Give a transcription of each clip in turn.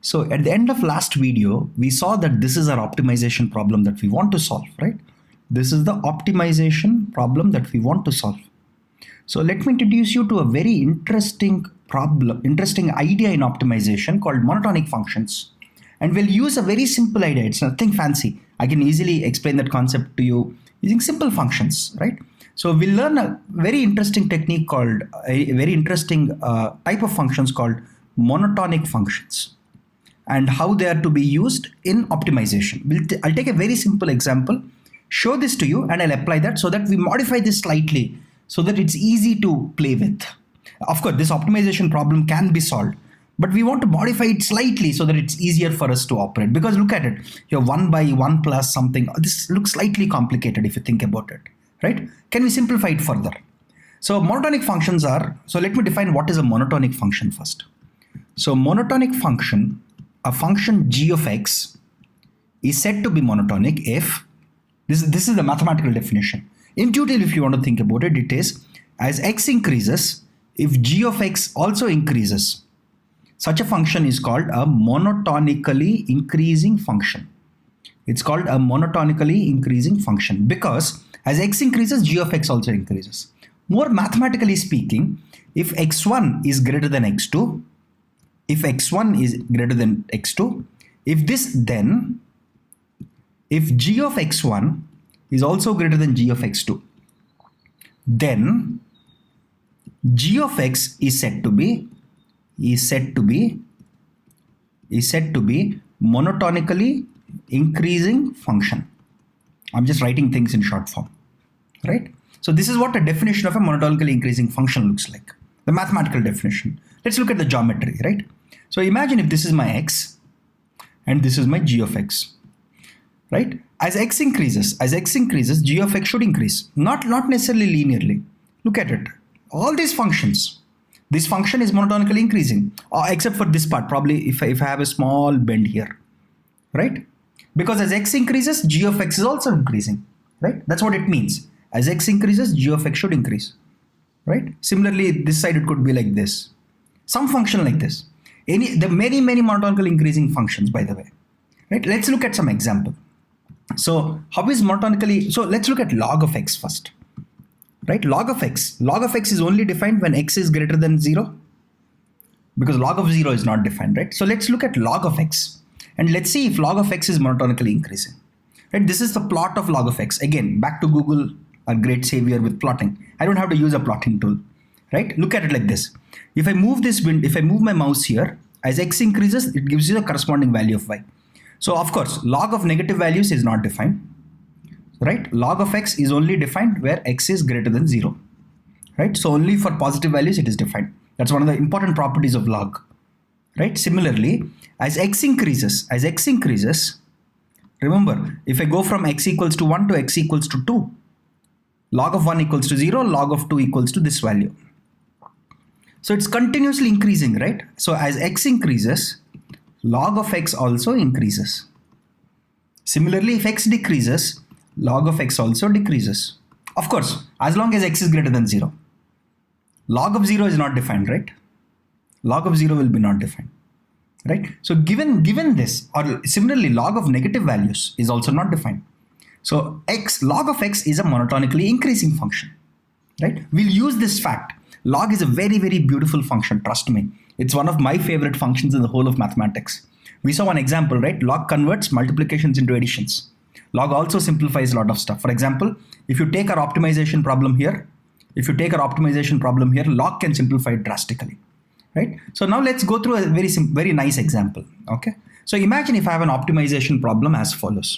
So at the end of last video, we saw that this is our optimization problem that we want to solve, right? This is the optimization problem that we want to solve. So let me introduce you to a very interesting idea in optimization called monotonic functions. And we'll use a very simple idea. It's nothing fancy. I can easily explain that concept to you using simple functions, right? So we'll learn a very interesting technique called, a very interesting type of functions called monotonic functions, and how they are to be used in optimization. I'll take a very simple example, show this to you, and I'll apply that so that we modify this slightly so that it's easy to play with. Of course, this optimization problem can be solved, but we want to modify it slightly so that it's easier for us to operate. Because look at it, you're 1 by 1 plus something. This looks slightly complicated if you think about it, right? Can we simplify it further? So monotonic functions are, so let me define what is a monotonic function first. So monotonic function, a function g of x is said to be monotonic if, this is the mathematical definition. Intuitively, if you want to think about it, it is as x increases, if g of x also increases, such a function is called a monotonically increasing function. It's called a monotonically increasing function because as x increases, g of x also increases. More mathematically speaking, if x1 is greater than x2, if x1 is greater than x2, if g of x1 is also greater than g of x2, then g of x is said to be monotonically increasing function. I'm just writing things in short form, right? So this is what a definition of a monotonically increasing function looks like, the mathematical definition. Let's look at the geometry, right? So imagine if this is my x and this is my g of x, right? As x increases, g of x should increase, not necessarily linearly. Look at it. All these functions, this function is monotonically increasing, except for this part, probably if I have a small bend here, right? Because as x increases, g of x is also increasing, right? That's what it means. As x increases, g of x should increase, right? Similarly, this side it could be like this. Some function like this. The many monotonically increasing functions, by the way, right? Let's look at some example. So how is monotonically, so let's look at log of x first, right? Log of x is only defined when x is greater than 0, because log of 0 is not defined, right? So let's look at log of x and let's see if log of x is monotonically increasing, right? This is the plot of log of x. Again, back to Google, a great savior with plotting. I don't have to use a plotting tool, right? Look at it like this. If I move my mouse here, as x increases, it gives you the corresponding value of y. So of course, log of negative values is not defined, right? Log of x is only defined where x is greater than 0, right? So only for positive values it is defined. That's one of the important properties of log, right? Similarly, as x increases, remember, if I go from x equals to 1 to x equals to 2, log of 1 equals to 0, log of 2 equals to this value. So it's continuously increasing, right? So as x increases, log of x also increases. Similarly, if x decreases, log of x also decreases. Of course, as long as x is greater than 0. Log of 0 is not defined, right? Log of 0 will be not defined, right? So given this, or similarly, log of negative values is also not defined. So log of x is a monotonically increasing function, right? We'll use this fact. Log is a very beautiful function, trust me. It's one of my favorite functions in the whole of mathematics. We saw one example, right? Log converts multiplications into additions. Log also simplifies a lot of stuff. For example, if you take our optimization problem here, log can simplify it drastically, right? So now let's go through a very nice example, okay? So imagine if I have an optimization problem as follows.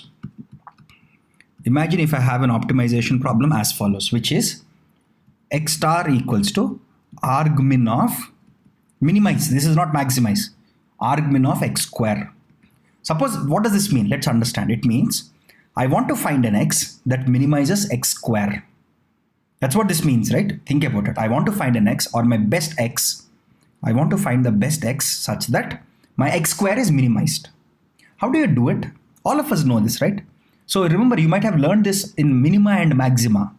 Which is x star equals to argmin of, minimize, this is not maximize, argmin of x square. Suppose, what does this mean? Let's understand. It means I want to find an x that minimizes x square. That's what this means, right? Think about it. I want to find an x, or my best x. I want to find the best x such that my x square is minimized. How do you do it? All of us know this, right? So remember, you might have learned this in minima and maxima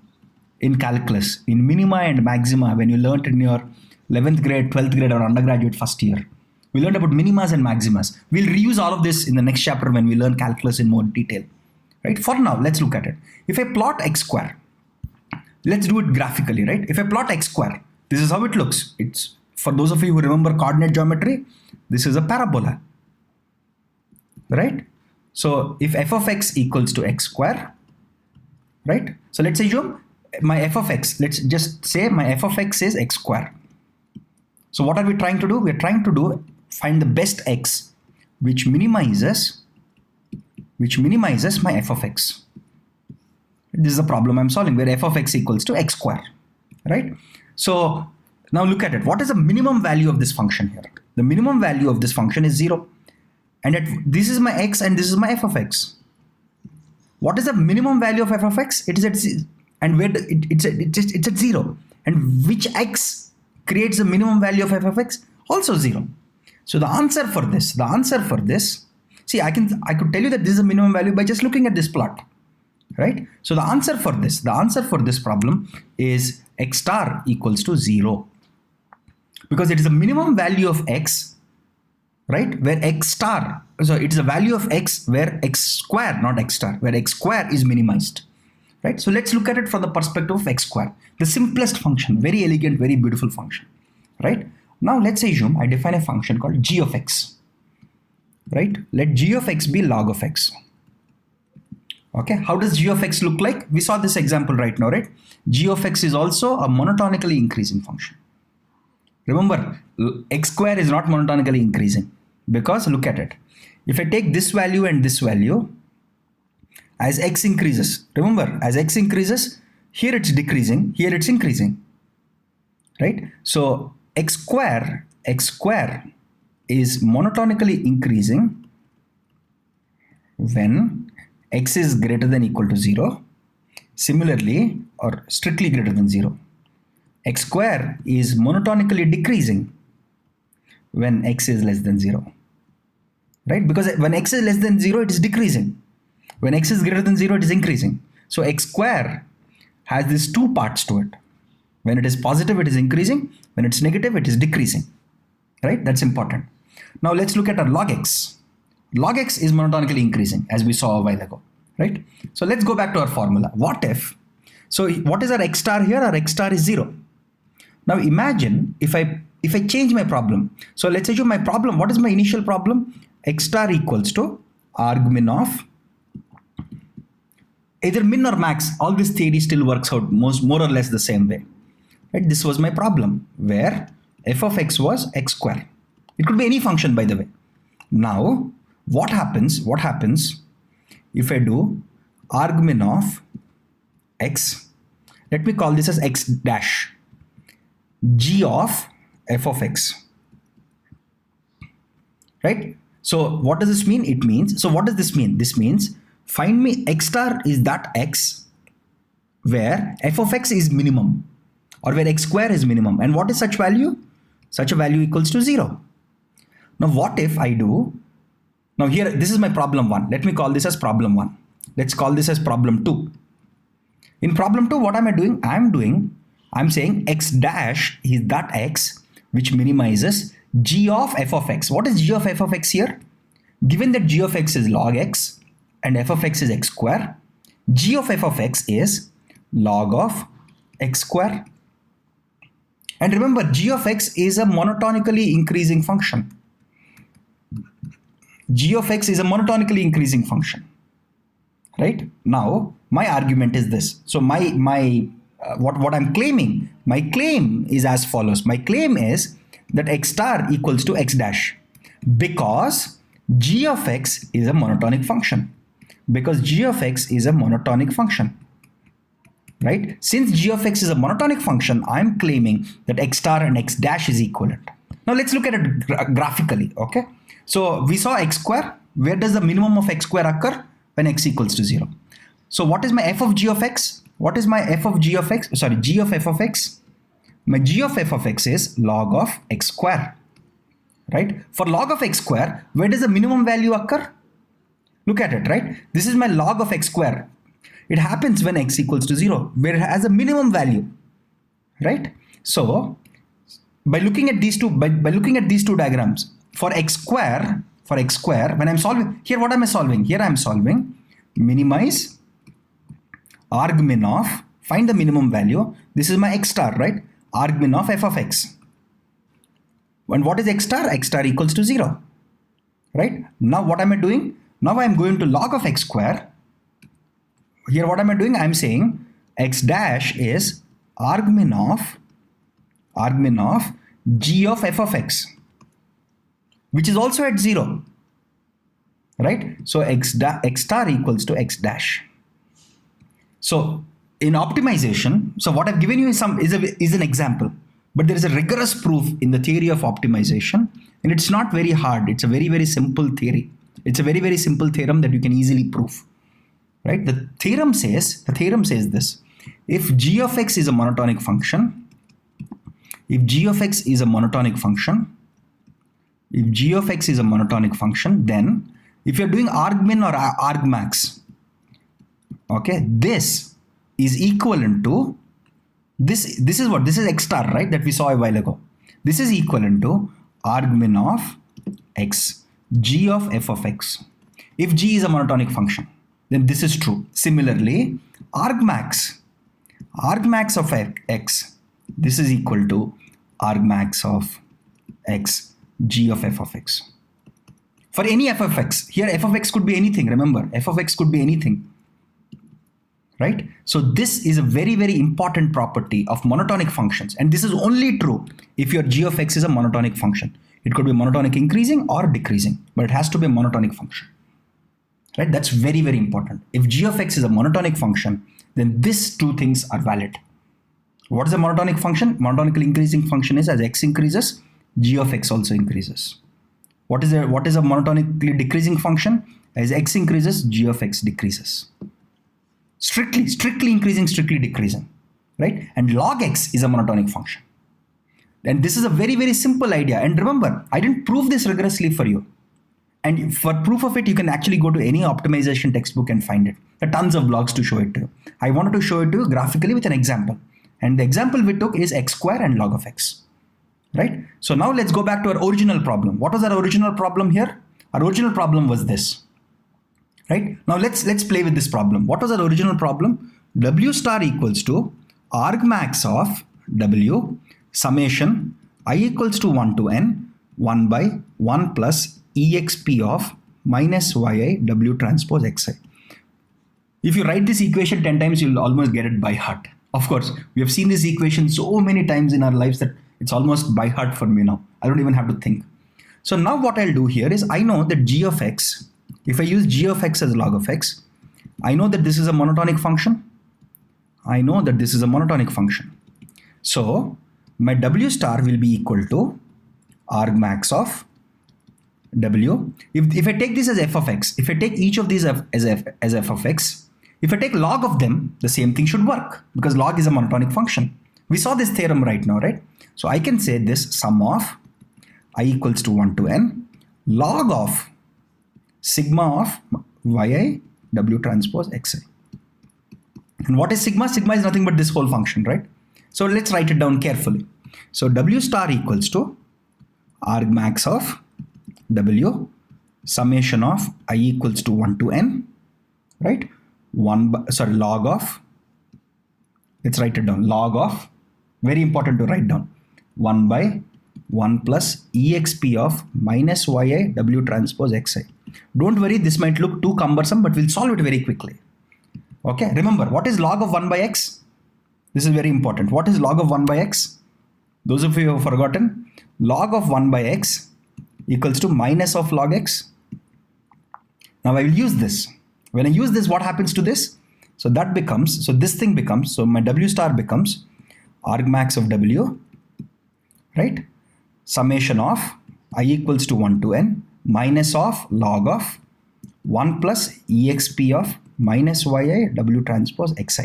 in calculus. In minima and maxima, when you learned in your 11th grade, 12th grade or undergraduate first year. We learned about minimas and maximas. We'll reuse all of this in the next chapter when we learn calculus in more detail. Right? For now, let's look at it. If I plot x square, let's do it graphically, right? If I plot x square, this is how it looks. It's, for those of you who remember coordinate geometry, this is a parabola, right? So if f of x equals to x square, right? So let's assume my f of x, let's just say my f of x is x square. So what are we trying to do? We're trying to find the best x which minimizes my f of x. This is the problem I'm solving, where f of x equals to x square, right? So now look at it. What is the minimum value of this function here? The minimum value of this function is 0. And this is my x and this is my f of x. What is the minimum value of f of x? It is at and where it's at 0. And which x creates the minimum value of f of x? Also 0. So the answer for this, see, I could tell you that this is a minimum value by just looking at this plot, right? So the answer for this problem is x star equals to 0, because it is a minimum value of x, right? Where x star, so it is a value of x where x square, not x star, where x square is minimized, right? So let's look at it from the perspective of x square, the simplest function, very elegant, very beautiful function, right? Now let's assume I define a function called g of x, right? Let g of x be log of x. Okay, how does g of x look like? We saw this example right now, right? G of x is also a monotonically increasing function. Remember, x square is not monotonically increasing, because look at it. If I take this value and this value, as x increases, remember, as x increases, here it's decreasing, here it's increasing, right? So x square is monotonically increasing when x is greater than or equal to 0. Similarly, or strictly greater than 0. X square is monotonically decreasing when x is less than 0. Right? Because when x is less than 0, it is decreasing. When x is greater than 0, it is increasing. So x square has these two parts to it. When it is positive, it is increasing. When it's negative, it is decreasing. Right? That's important. Now let's look at our log x. Log x is monotonically increasing, as we saw a while ago. Right? So let's go back to our formula. What is our x star here? Our x star is 0. Now imagine if I change my problem. So let's assume my problem, what is my initial problem? X star equals to argmin of either min or max. All this theory still works out more or less the same way. Right? This was my problem where f of x was x square. It could be any function, by the way. Now what happens if I do argmin of x, let me call this as x dash, g of f of x, right? So what does this mean? It means, so what does this mean? This means find me x star is that x where f of x is minimum, or where x square is minimum. And what is such value? Such a value equals to 0. Now what if I do, now here, this is my problem 1. Let me call this as problem 1. Let's call this as problem 2. In problem 2, what am I doing? I'm saying x dash is that x which minimizes g of f of x. What is g of f of x here? Given that g of x is log x and f of x is x square, g of f of x is log of x square. And remember, g of x is a monotonically increasing function. G of x is a monotonically increasing function, right? Now, my argument is this. So what I'm claiming, my claim is as follows. My claim is that x star equals to x dash because g of x is a monotonic function. Because g of x is a monotonic function, right? Since g of x is a monotonic function, I'm claiming that x star and x dash is equivalent. Now let's look at it graphically, okay? So we saw x square. Where does the minimum of x square occur? When x equals to 0. So what is my f of g of x? What is my f of g of x? Sorry, g of f of x. My g of f of x is log of x square, right? For log of x square, where does the minimum value occur? Look at it, right? This is my log of x square. It happens when x equals to 0, where it has a minimum value, right? So by looking at these two diagrams, for x square, when I'm solving, here what am I solving? Here I'm solving minimize argmin of, find the minimum value. This is my x star, right? Argmin of f of x. And what is x star? X star equals to 0, right? Now what am I doing? Now I'm going to log of x square. Here what am I doing? I'm saying x dash is argmin of g of f of x, which is also at 0, right? So x star equals to x dash. So in optimization, so what I've given you is an example, but there is a rigorous proof in the theory of optimization, and it's not very hard. It's a very, very simple theory. It's a very, very simple theorem that you can easily prove, right? The theorem says this: if g of x is a monotonic function, then if you're doing argmin or argmax, okay, this is equivalent to this is x star, right, that we saw a while ago. This is equivalent to argmin of x, g of f of x. If g is a monotonic function, then this is true. Similarly, argmax of x, this is equal to argmax of x, g of f of x. For any f of x, here f of x could be anything. Remember, f of x could be anything, right? So this is a very, very important property of monotonic functions, and this is only true if your g of x is a monotonic function. It could be monotonic increasing or decreasing, but it has to be a monotonic function, right? That's very, very important. If g of x is a monotonic function, then these two things are valid. What is a monotonic function? Monotonically increasing function is as x increases, g of x also increases. What is a monotonically decreasing function? As x increases, g of x decreases. Strictly increasing, strictly decreasing, right? And log x is a monotonic function. And this is a very, very simple idea. And remember, I didn't prove this rigorously for you. And for proof of it, you can actually go to any optimization textbook and find it. There are tons of blogs to show it to you. I wanted to show it to you graphically with an example. And the example we took is x square and log of x, right? So now let's go back to our original problem. What was our original problem here? Our original problem was this, right? Now let's play with this problem. What was our original problem? W star equals to argmax of w summation I equals to 1 to n 1 by 1 plus exp of minus yi w transpose xi. If you write this equation 10 times, you'll almost get it by heart. Of course, we have seen this equation so many times in our lives that it's almost by heart for me now. I don't even have to think. So now what I'll do here is, I know that g of x, if I use g of x as log of x, I know that this is a monotonic function. So my w star will be equal to argmax of w. If I take this as f of x, if I take each of these as f of x, if I take log of them, the same thing should work because log is a monotonic function. We saw this theorem right now, right? So I can say this sum of I equals to 1 to n log of sigma of yi w transpose xi. And what is sigma? Sigma is nothing but this whole function, right? So let's write it down carefully. So w star equals to argmax of w summation of I equals to 1 to n, right? Log of, let's write it down, log of, very important to write down, 1 by 1 plus exp of minus yi w transpose xi. Don't worry, this might look too cumbersome, but we'll solve it very quickly. Okay, remember, what is log of 1 by x? This is very important. What is log of 1 by x? Those of you who have forgotten, log of 1 by x equals to minus of log x. Now I will use this. When I use this, what happens to this? So that becomes, so this thing becomes, so my w star becomes argmax of w, right? Summation of I equals to 1 to n minus of log of 1 plus exp of minus yi w transpose xi.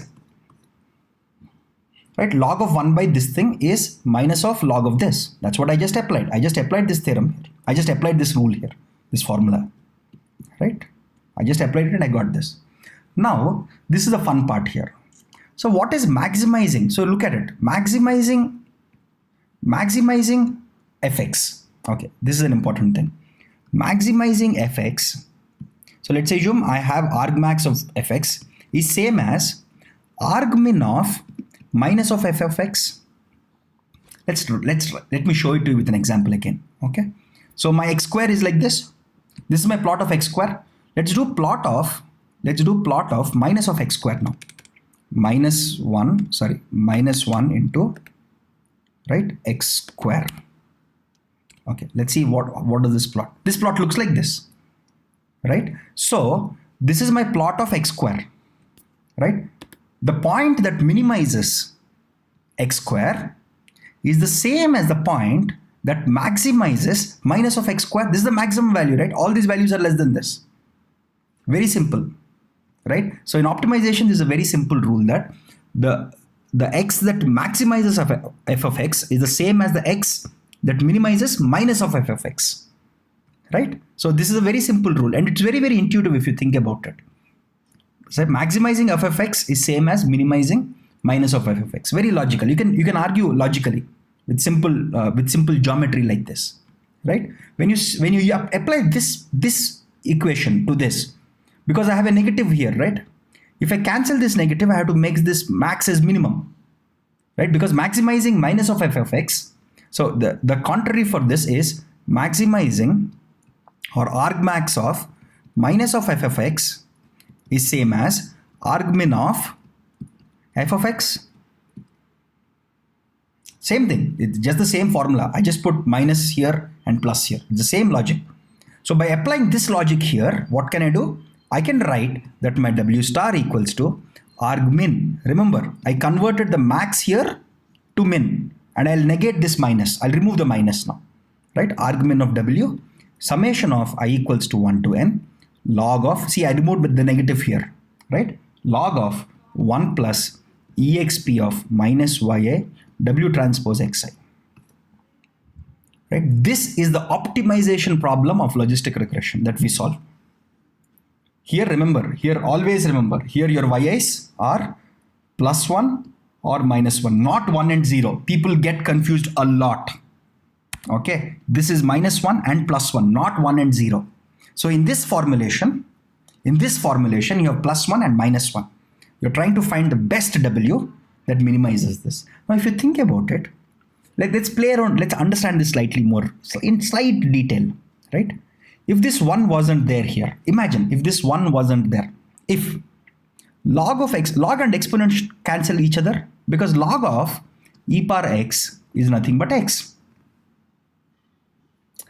Right? Log of 1 by this thing is minus of log of this. That's what I just applied. I just applied this theorem here. I just applied this rule here, this formula, right? I just applied it and I got this. Now, this is the fun part here. So what is maximizing? So look at it. Maximizing fx. Okay, this is an important thing. Maximizing fx. So let's assume I have argmax of fx is same as argmin of minus of f of x. Let me show it to you with an example again. Okay, so my x square is like this. This is my plot of x square. Let's do plot of minus of x square now. Minus 1 into, right, x square. Okay, let's see what does this plot. This plot looks like this, right? So this is my plot of x square, right? The point that minimizes x square is the same as the point that maximizes minus of x square. This is the maximum value, right? All these values are less than this. Very simple, right? So in optimization, this is a very simple rule that the x that maximizes f of x is the same as the x that minimizes minus of f of x, right? So this is a very simple rule, and it's very, very intuitive if you think about it. So maximizing f of x is same as minimizing minus of f of x. Very logical. You can argue logically with simple geometry like this, right? When you apply this equation to this, because I have a negative here, right? If I cancel this negative, I have to make this max as minimum, right? Because maximizing minus of f of x. So the contrary for this is maximizing or argmax of minus of f of x is same as argmin of f of x. Same thing, it's just the same formula. I just put minus here and plus here. It's the same logic. So by applying this logic here, what can I do? I can write that my w star equals to argmin. Remember, I converted the max here to min, and I'll negate this minus. I'll remove the minus now, right? Argmin of w summation of I equals to 1 to n log of, see, I removed with the negative here, right? Log of 1 plus exp of minus yi w transpose xi, right? This is the optimization problem of logistic regression that we solve. Here, always remember, here your yi's are plus 1 or minus 1, not 1 and 0. People get confused a lot. Okay, this is minus 1 and plus 1, not 1 and 0. So in this formulation, you have plus 1 and minus 1. You're trying to find the best w that minimizes this. Now, if you think about it, let's play around, let's understand this slightly more in slight detail, right? If this 1 wasn't there here, imagine if this 1 wasn't there. If log and exponent cancel each other, because log of e power x is nothing but x,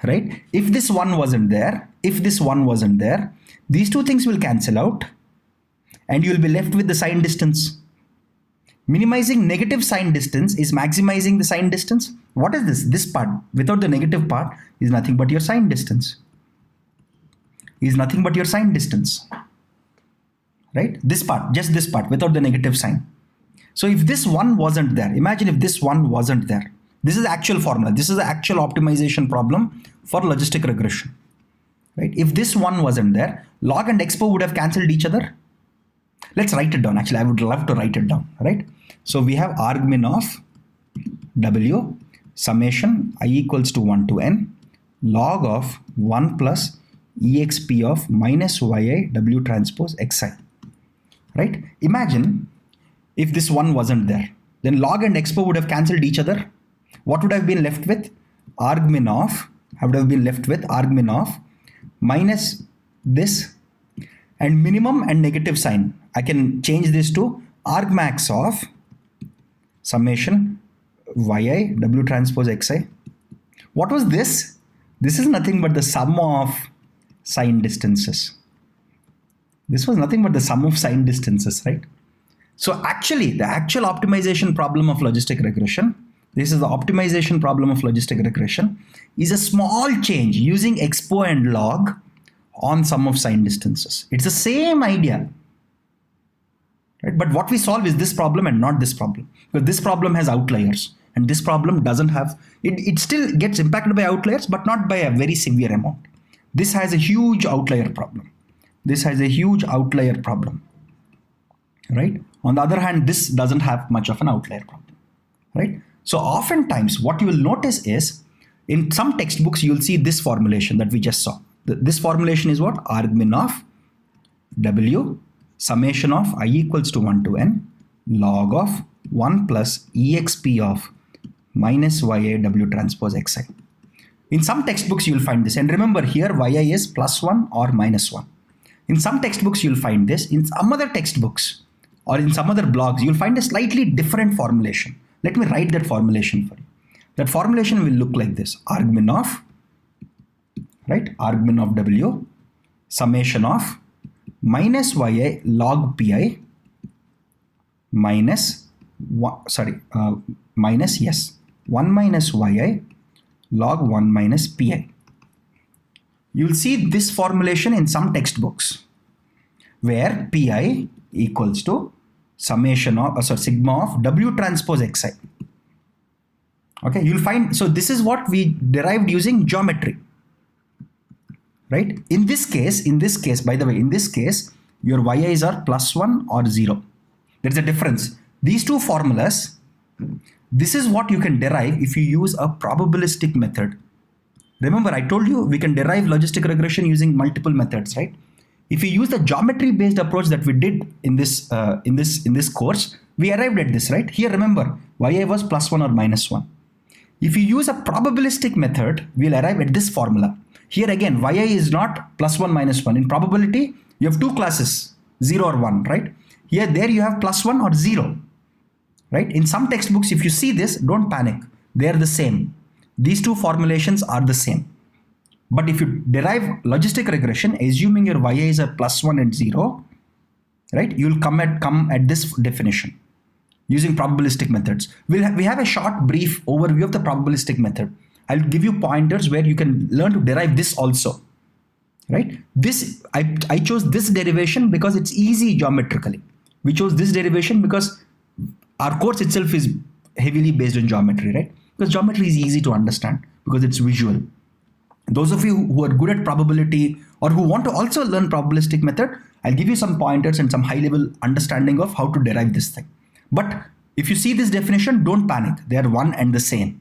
right? If this 1 wasn't there, these two things will cancel out and you will be left with the sign distance. Minimizing negative sign distance is maximizing the sign distance. What is this? This part without the negative part is nothing but your sign distance. Right? This part, just this part without the negative sign. So if this 1 wasn't there, imagine if this 1 wasn't there. This is the actual formula. This is the actual optimization problem for logistic regression. Right? If this 1 wasn't there, log and expo would have cancelled each other. Let's write it down. Actually, I would love to write it down, right? So we have argmin of w summation I equals to 1 to n log of 1 plus exp of minus yi w transpose xi, right? Imagine if this 1 wasn't there, then log and expo would have cancelled each other. What would have been left with? Argmin of, I would have been left with argmin of minus this and minimum and negative sign. I can change this to argmax of summation yi w transpose xi. What was this? This is nothing but the sum of sign distances. This was nothing but the sum of sign distances, right? So actually, the actual optimization problem of logistic regression, this is the optimization problem of logistic regression, is a small change using expo and log on sum of sign distances. It's the same idea, right? But what we solve is this problem and not this problem, because this problem has outliers and this problem doesn't have, it still gets impacted by outliers, but not by a very severe amount. This has a huge outlier problem. Right? On the other hand, this doesn't have much of an outlier problem, right? So oftentimes what you will notice is In some textbooks, you'll see this formulation that we just saw. This formulation is what? Argmin of W summation of I equals to 1 to n log of 1 plus exp of minus ya W transpose xi. In some textbooks, you'll find this. And remember here, yi is plus 1 or minus 1. In some textbooks, you'll find this. In some other textbooks or in some other blogs, you'll find a slightly different formulation. Let me write that formulation for you. That formulation will look like this. Argmin of, right? Argmin of W summation of minus yi log pi minus, minus, yes, 1 minus yi log 1 minus pi. You'll see this formulation in some textbooks where pi equals to summation of, sigma of W transpose xi. Okay, you'll find, so this is what we derived using geometry, right? In this case, by the way, in this case, your yi's are plus 1 or 0. There's a difference. These two formulas, this is what you can derive if you use a probabilistic method. Remember, I told you we can derive logistic regression using multiple methods, right? If you use the geometry-based approach that we did in this course, we arrived at this, right? Here, remember, yi was plus 1 or minus 1. If you use a probabilistic method, we'll arrive at this formula. Here again, yi is not plus 1, minus 1. In probability, you have two classes, 0 or 1, right? Here, there you have plus 1 or 0, right? In some textbooks, if you see this, don't panic. They are the same. These two formulations are the same. But if you derive logistic regression, assuming your yi's are plus 1 and 0, right? You'll come at this definition using probabilistic methods. We have a short brief overview of the probabilistic method. I'll give you pointers where you can learn to derive this also, right? This, I chose this derivation because it's easy geometrically. We chose this derivation because our course itself is heavily based on geometry, right? Because geometry is easy to understand because it's visual. Those of you who are good at probability or who want to also learn probabilistic method, I'll give you some pointers and some high level understanding of how to derive this thing. But if you see this definition, don't panic. They are one and the same,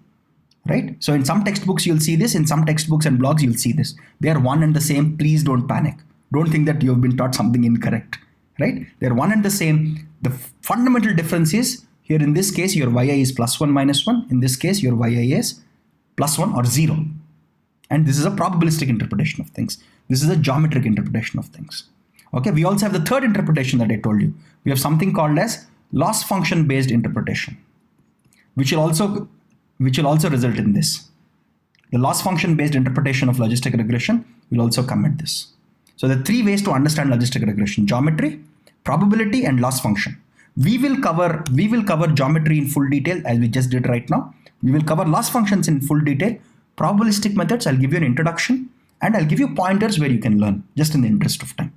right? So in some textbooks, you'll see this. In some textbooks and blogs, you'll see this. They are one and the same. Please don't panic. Don't think that you've been taught something incorrect, right? They're one and the same. The fundamental difference is here in this case, your yi is plus 1 minus 1. In this case, your yi is plus 1 or 0. And this is a probabilistic interpretation of things. This is a geometric interpretation of things. Okay, we also have the third interpretation that I told you. We have something called as loss function based interpretation, which will also result in this. The loss function based interpretation of logistic regression will also come at this. So the three ways to understand logistic regression: geometry, probability, and loss function. We will cover geometry in full detail as we just did right now. We will cover loss functions in full detail. Probabilistic methods, I'll give you an introduction and I'll give you pointers where you can learn just in the interest of time.